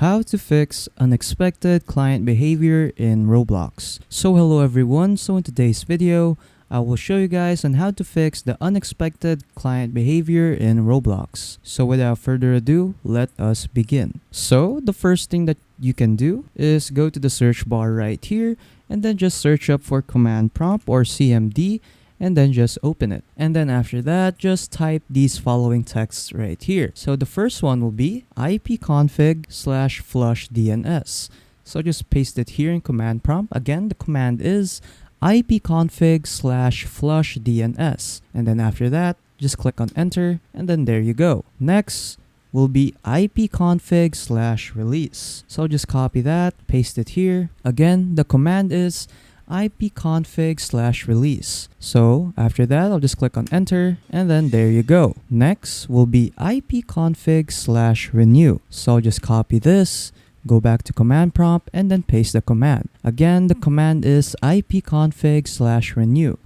How to fix unexpected client behavior in Roblox. So hello everyone, so in today's video, I will show you guys on how to fix the unexpected client behavior in Roblox. So without further ado, let us begin. So the first thing that you can do is go to the search bar right here and then just search up for command prompt or CMD and then just open it. And then after that, just type these following texts right here. So the first one will be ipconfig/flush DNS. So just paste it here in command prompt. Again, the command is ipconfig/flush DNS. And then after that, just click on enter and then there you go. Next will be ipconfig/release. So just copy that, paste it here. Again, the command is ipconfig/release. So after that, I'll just click on enter and then there you go. Next will be ipconfig/renew. So just copy this, go back to command prompt and then paste the command. Again, the command is ipconfig/renew.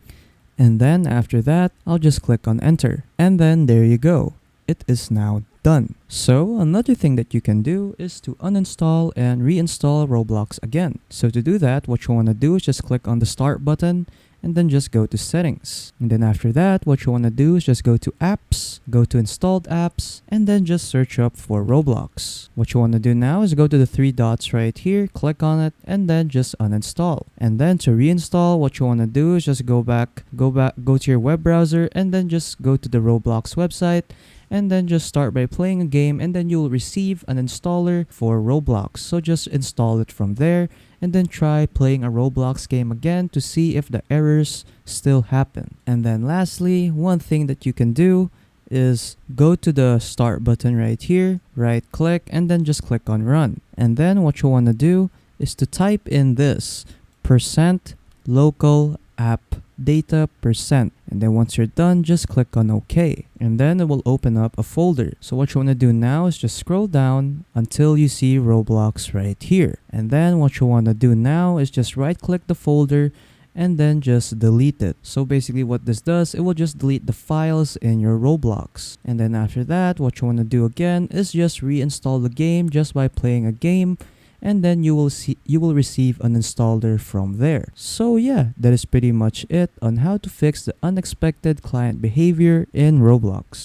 And then after that, I'll just click on enter. And then there you go. It is now done. So another thing that you can do is to uninstall and reinstall Roblox again. So to do that, what you want to do is just click on the start button and then just go to settings. And then after that, what you want to do is just go to apps, go to installed apps, and then just search up for Roblox. What you want to do now is go to the three dots right here, click on it, and then just uninstall. And then to reinstall, what you want to do is just go to your web browser and then just go to the Roblox website and then just start by playing a game and then you'll receive an installer for Roblox. So just install it from there and then try playing a Roblox game again to see if the errors still happen. And then lastly, one thing that you can do is go to the start button right here, right click and then just click on run. And then what you want to do is to type in this %local app data %. And then once you're done, just click on OK. And then it will open up a folder. So what you want to do now is just scroll down until you see Roblox right here. And then what you want to do now is just right click the folder and then just delete it. So basically what this does, it will just delete the files in your Roblox. And then after that, what you want to do again is just reinstall the game just by playing a game. And then you will receive an installer from there. So yeah, that is pretty much it on how to fix the unexpected client behavior in Roblox.